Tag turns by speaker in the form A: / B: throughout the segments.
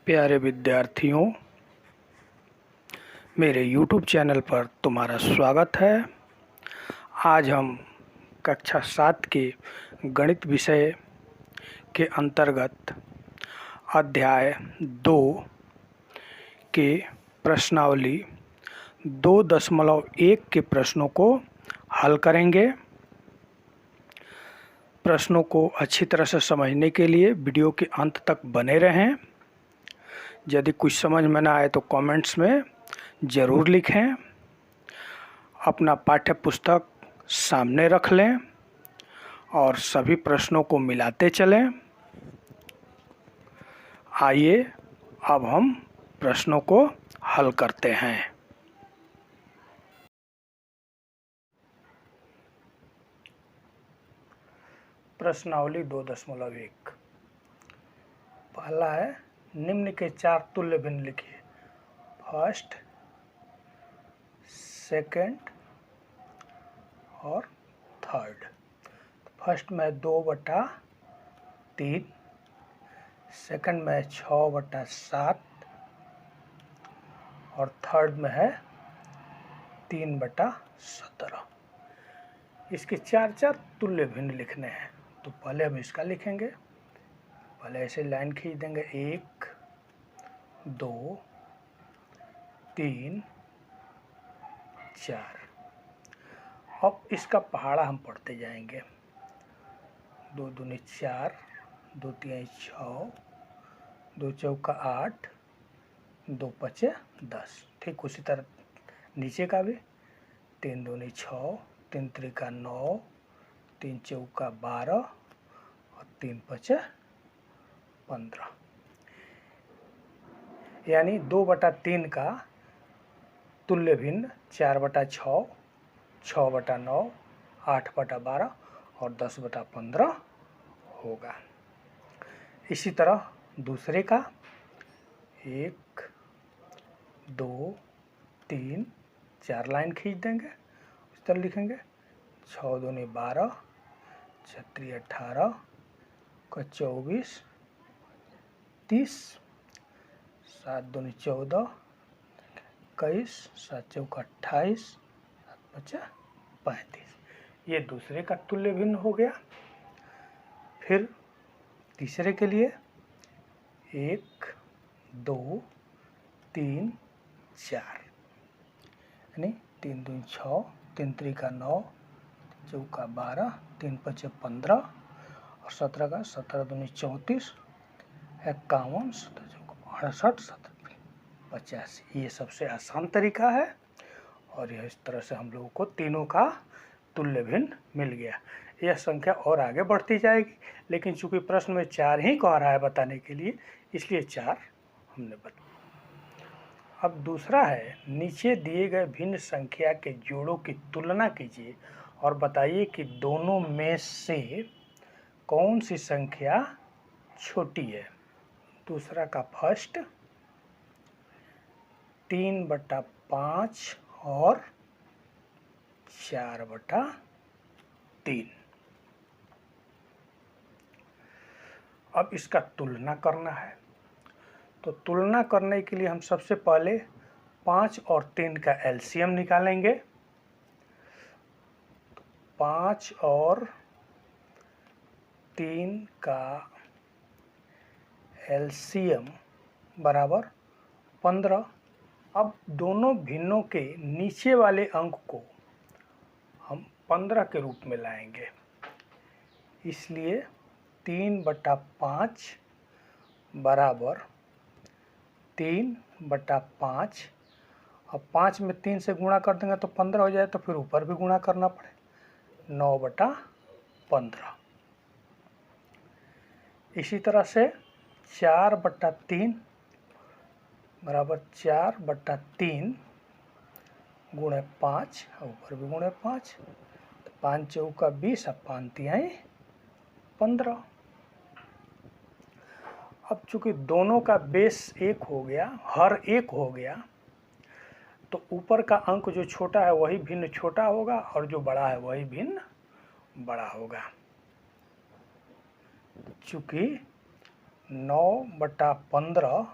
A: प्यारे विद्यार्थियों, मेरे YouTube चैनल पर तुम्हारा स्वागत है। आज हम कक्षा 7 के गणित विषय के अंतर्गत अध्याय 2 के प्रश्नावली 2.1 के प्रश्नों को हल करेंगे। प्रश्नों को अच्छी तरह से समझने के लिए वीडियो के अंत तक बने रहें। यदि कुछ समझ में ना आए तो कमेंट्स में ज़रूर लिखें। अपना पाठ्य पुस्तक सामने रख लें और सभी प्रश्नों को मिलाते चलें। आइए अब हम प्रश्नों को हल करते हैं। प्रश्नावली 2.1 पहला है, निम्न के 4 तुल्य भिन्न लिखिए। फर्स्ट, सेकंड और थर्ड। फर्स्ट में 2/3, सेकंड में 6/7 और थर्ड में है 3/17। इसके 4 तुल्य भिन्न लिखने हैं, तो पहले हम इसका लिखेंगे। पहले ऐसे लाइन खींच देंगे, 1 2 3 4। अब इसका पहाड़ा हम पढ़ते जाएंगे। 2 दूनी 4, 2 तिहाई 6, 2 चौका 8, 2 पचे 10। ठीक उसी तरह नीचे का भी 3 दूनी 6, 3 त्रिका 9, 3 चौका 12 और 3 पचे 15। यानी 2/3 का तुल्य भिन्न 4/6, 6/9, 8/12 और 10/15 होगा। इसी तरह दूसरे का 1 2 3 4 लाइन खींच देंगे। उस तरह लिखेंगे, 6 दूनी 12, 6 त्रिक 18, 24 30, 7 दूनी 14, 21, 7 चौका 28, 7 पचा 35। ये दूसरे का तुल्य भिन्न हो गया। फिर तीसरे के लिए 1 2 3 4, यानी 3 दूनी 6, 3 त्रिका 9, चौका 12, 3 पचे 15 और 17 का 17 दूनी 34, 51, 17 चौका 68, 17 85। ये सबसे आसान तरीका है और यह इस तरह से हम लोगों को तीनों का तुल्य भिन्न मिल गया। यह संख्या और आगे बढ़ती जाएगी, लेकिन चूंकि प्रश्न में 4 ही कह रहा है बताने के लिए, इसलिए 4 हमने बताया। अब दूसरा है, नीचे दिए गए भिन्न संख्या के जोड़ों की तुलना कीजिए और बताइए कि दोनों में से कौन सी संख्या छोटी है। दूसरा का फर्स्ट 3/5 और 4/3। अब इसका तुलना करना है, तो तुलना करने के लिए हम सबसे पहले 5 और 3 का एलसीएम निकालेंगे। 5 और 3 का एलसीएम बराबर 15। अब दोनों भिन्नों के नीचे वाले अंक को हम 15 के रूप में लाएंगे, इसलिए 3/5 बराबर 3/5। अब 5 में 3 से गुणा कर देंगे तो 15 हो जाए, तो फिर ऊपर भी गुणा करना पड़े, 9/15। इसी तरह से 4/3 बराबर 4/3 गुणे 5, ऊपर भी गुणे 5, 5 चौका 20 और 5 तिहाई 15। अब चूंकि दोनों का बेस 1 हो गया, हर 1 हो गया, तो ऊपर का अंक जो छोटा है वही भिन्न छोटा होगा और जो बड़ा है वही भिन्न बड़ा होगा। चूंकि 9/15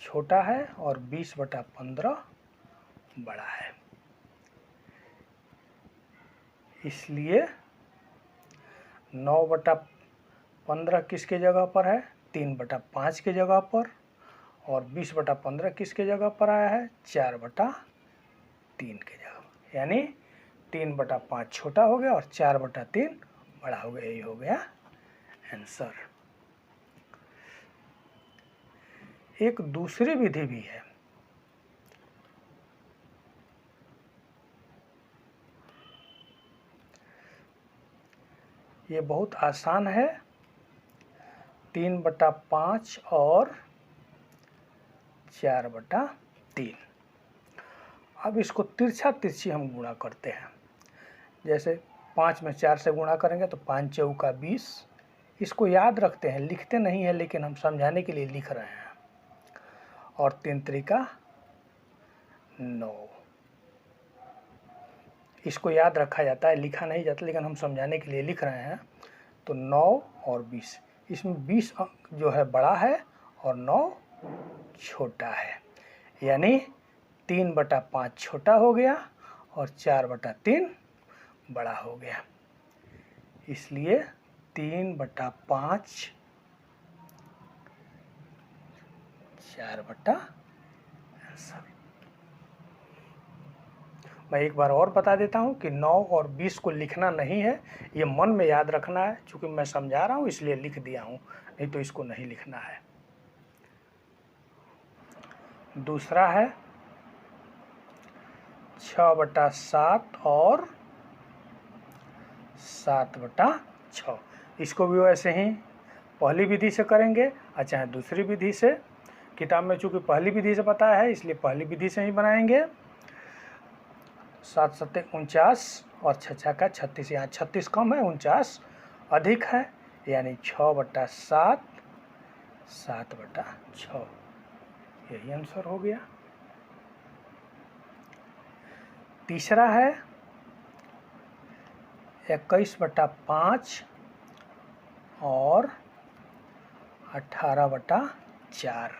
A: छोटा है और 20/15 बड़ा है। इसलिए 9/15 किसके जगह पर है? 3/5 के जगह पर। और 20/15 किसके जगह पर आया है? 4/3 के जगह। यानी 3/5 छोटा हो गया और 4/3 बड़ा हो गया। यही हो गया आंसर। एक दूसरी विधि भी है। ये बहुत आसान है। 3/5 और 4/3। अब इसको तिरछा तिरछी हम गुणा करते हैं। जैसे 5 में 4 से गुणा करेंगे तो 5 चौका 20। इसको याद रखते हैं, लिखते नहीं है, लेकिन हम समझाने के लिए लिख रहे हैं। और 3 त्रिका 9। इसको याद रखा जाता है, लिखा नहीं जाता, लेकिन हम समझाने के लिए लिख रहे हैं। तो 9 और 20, इसमें 20 अंक जो है बड़ा है और 9 छोटा है। यानी 3/5 छोटा हो गया और 4/3 बड़ा हो गया। इसलिए 3/5 4/। मैं एक बार और बता देता हूँ कि 9 और 20 को लिखना नहीं है, ये मन में याद रखना है। चूँकि मैं समझा रहा हूँ इसलिए लिख दिया हूँ, नहीं तो इसको नहीं लिखना है। दूसरा है 6/7 और 7/6। इसको भी वैसे ही पहली विधि से करेंगे और चाहे दूसरी विधि से। किताब में चूँकि पहली विधि से बताया है इसलिए पहली विधि से ही बनाएंगे। 7 सत्ते 49 और 6 का 36। यहाँ 36 कम है, 49 अधिक है। यानी 6/7 7/6। यही आंसर हो गया। तीसरा है 21/5 और 18/4।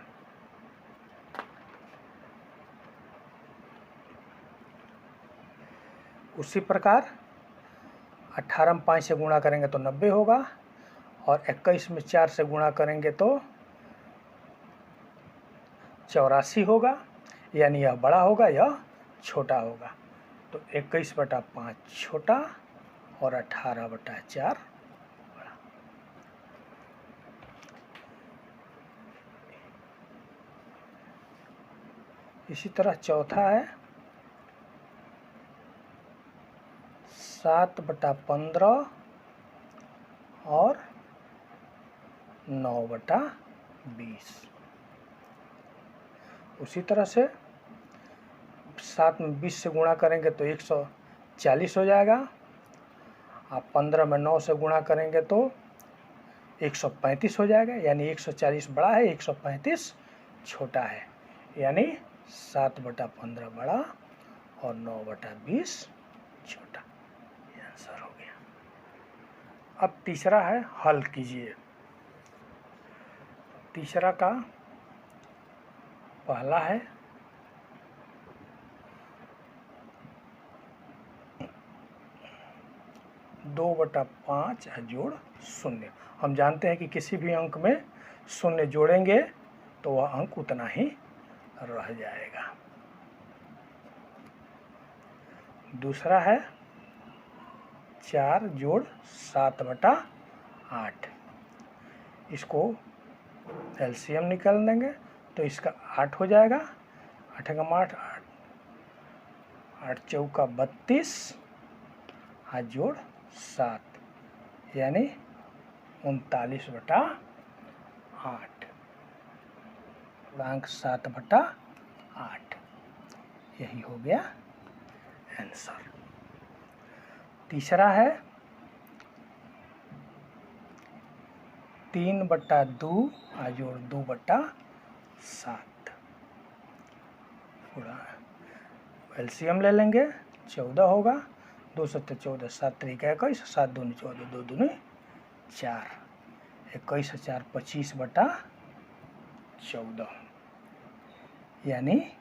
A: उसी प्रकार 18 में 5 से गुणा करेंगे तो 90 होगा और 21 में 4 से गुणा करेंगे तो 84 होगा। यानी यह बड़ा होगा, यह छोटा होगा। तो 21/5 छोटा और 18/4 बड़ा। इसी तरह चौथा है 7/15 और 9/20। उसी तरह से 7 में 20 से गुणा करेंगे तो 140 हो जाएगा। आप 15 में 9 से गुणा करेंगे तो 135 हो जाएगा। यानी 140 बड़ा है, 135 छोटा है। यानी 7/15 बड़ा और 9/20 छोटा। ये आंसर हो गया। अब तीसरा है, हल कीजिए। तीसरा का पहला है 2/5 जोड़ 0। हम जानते हैं कि किसी भी अंक में 0 जोड़ेंगे तो वह अंक उतना ही रह जाएगा। दूसरा है 4 जोड़ 7/8। इसको एलसीएम निकाल देंगे तो इसका 8 हो जाएगा। 8 का 8, 8 चौका 32 जोड़ 7 यानी 39/8। पूर्णांक 7/8। यही हो गया आंसर। तीसरा है 3/2 जोड़ 2/7। एलसीएम ले लेंगे, 14 होगा। 2 सत्ते 14, 7 त्रिका 21, 7 दूनी 14, 2 दूनी 4। 21 4 25/14। यानी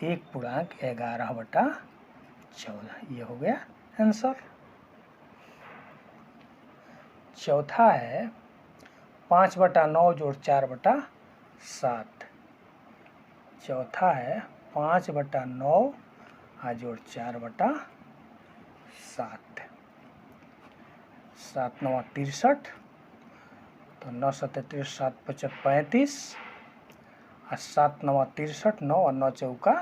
A: 1/11/14। ये हो गया आंसर। चौथा है 5/9 जोड़ 4/7। चौथा है 5/9 जोड़ 4/7। 7 9 63, तो 9 7 7 5 35, 7 9 63, 9 और 9 चौका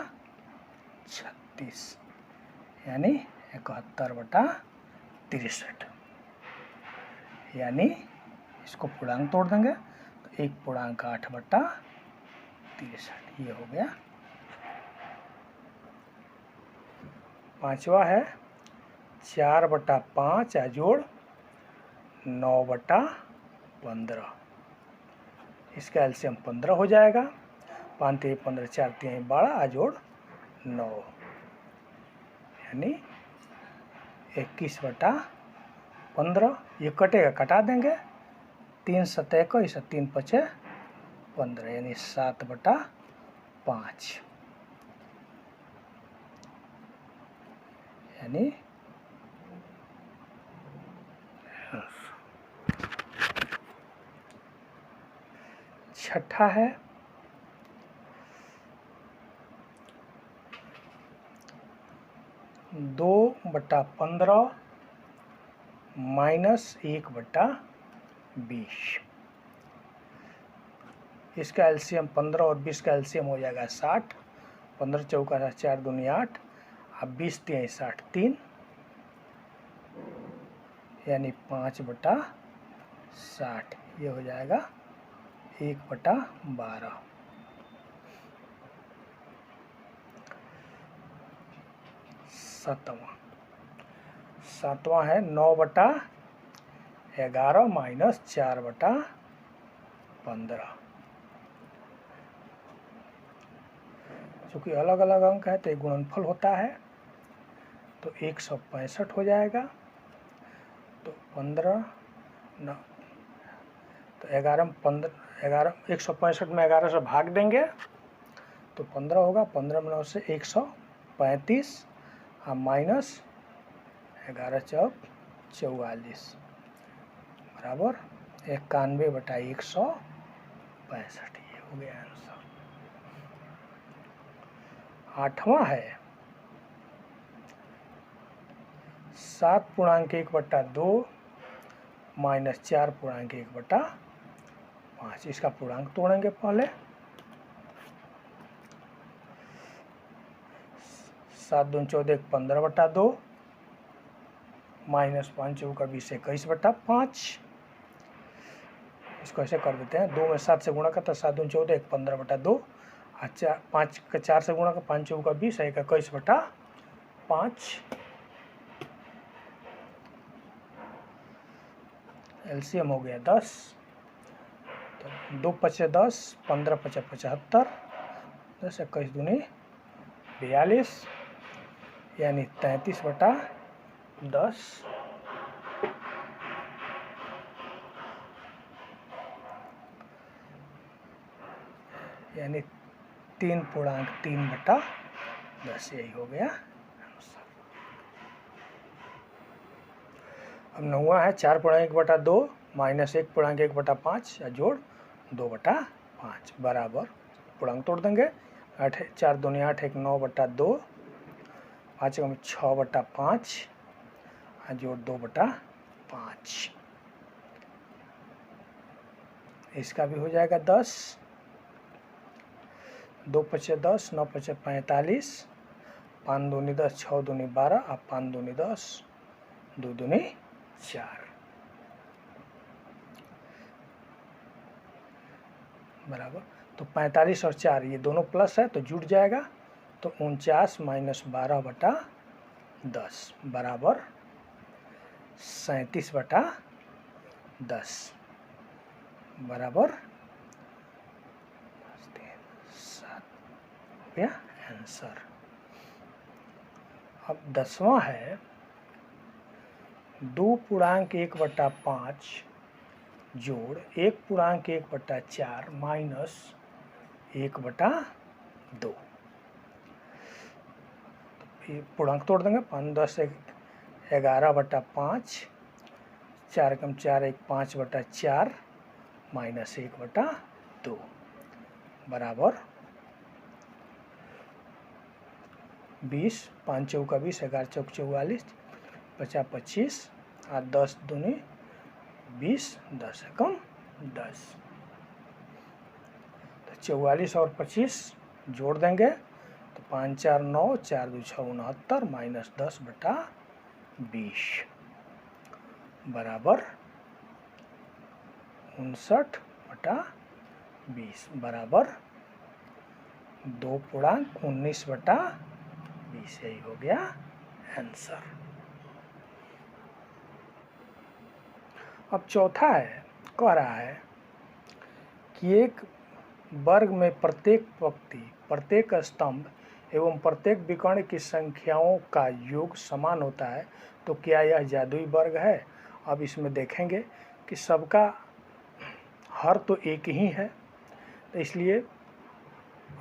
A: 36, यानी 71/63। यानी इसको पूर्णांक तोड़ देंगे तो 1/8/63 ये हो गया। पांचवा है 4/5 जोड़ 9/15। इसका एलसीएम 15 हो जाएगा। 5 3 15, 4 3 12 जोड़ 9, यानी 21/15। ये कटेगा, कटा देंगे। 3 7 21, 3 5 15, यानी 7/5, यानी छठा है 2/15 - 1/20। इसका एलसीएम 15 और 20 का एलसीएम हो जाएगा 60। 15 चौका 4 दूनी 8, अब 20 3 60 3, यानी 5/60। ये हो जाएगा 1/12। सातवां है 9/11 - 4/15। चूँकि अलग अलग अंक है तो एक गुणनफल होता है, तो 165 हो जाएगा। तो 15 न, तो 11 में 15, 11 165 में 11 से भाग देंगे तो 15 होगा। 15 में 9 से 135 माइनस 11 चौक 44 बराबर 91/165। ये हो गया आंसर। आठवां है 7/1/2 - 4/1/5। इसका पूर्णांक तोड़ेंगे पहले। 7 दूनी 14, 15/2 माइनस 5 चौका 20, 21/5। इसको ऐसे कर देते हैं। 2 में 7 से गुणा करता है, 7 दूनी 14, 15/2, 5 का 4 से गुणा कर 5 चौका 20, 21/5। एलसीएम हो गया 10। तो 2 5 10, 15 5 75, 10 21 दूनी 42, यानी 33/10। यानी 3/3/10। यही हो गया। अब नौवां है 4/1/2 - 1/1/5 जोड़ 2/5 बराबर, पूर्णांक तोड़ देंगे। 8 4 दूनी 8, 1 9/2, 5 में 6/5 जोड़ 2/5। इसका भी हो जाएगा 10। 2 5 10, 9 5 45, 5 दूनी 10, 6 दूनी 12, अब 5 दूनी 10, 2 दूनी 4 बराबर। तो 45 और 4 ये दोनों प्लस है तो जुड़ जाएगा। तो 49 - 12/10 बराबर 37/10 बराबर 7 हो गया आंसर। अब 10वां है 2/1/5 जोड़ 1/1/4 माइनस 1/5। 2। ये पूर्णांक तोड़ देंगे, 5 10 11/5, 4 कम 4 1 5/4 माइनस 1/2 बराबर 20। 5 चौका 20, 11 चौक 44, 50 25, 8 10 दूनी 20, 10 एकम 10। तो 44 और 25 जोड़ देंगे तो 5 4 9, 4 2 6 69 माइनस 10/20 बराबर 59/20 बराबर 2 पूर्णांक 19/20। यही हो गया आंसर। अब चौथा है, कह रहा है कि एक वर्ग में प्रत्येक पंक्ति, प्रत्येक स्तंभ एवं प्रत्येक विकर्ण की संख्याओं का योग समान होता है, तो क्या यह जादुई वर्ग है। अब इसमें देखेंगे कि सबका हर तो एक ही है, तो इसलिए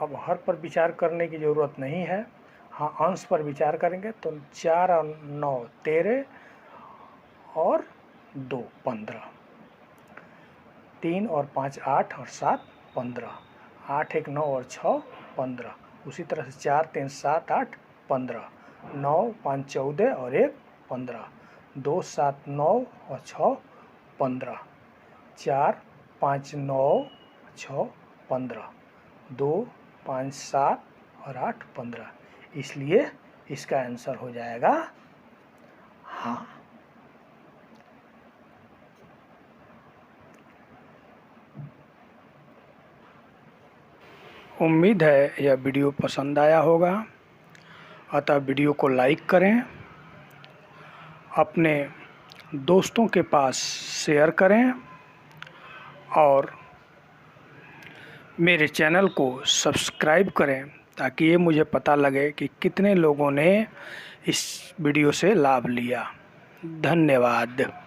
A: अब हर पर विचार करने की ज़रूरत नहीं है। हाँ, अंश पर विचार करेंगे तो 4 और 9 13 और 2 15, 3 और 5 8 और 7 15, 8 1 9 और 6 15। उसी तरह से 4 3 7 8 15, 9 5 14 और 1 15, 2 7 9 और 6 15, 4 5 9 6 15, 2 5 7 और 8 15। इसलिए इसका आंसर हो जाएगा हाँ। उम्मीद है यह वीडियो पसंद आया होगा, अतः वीडियो को लाइक करें, अपने दोस्तों के पास शेयर करें और मेरे चैनल को सब्सक्राइब करें, ताकि ये मुझे पता लगे कि कितने लोगों ने इस वीडियो से लाभ लिया। धन्यवाद।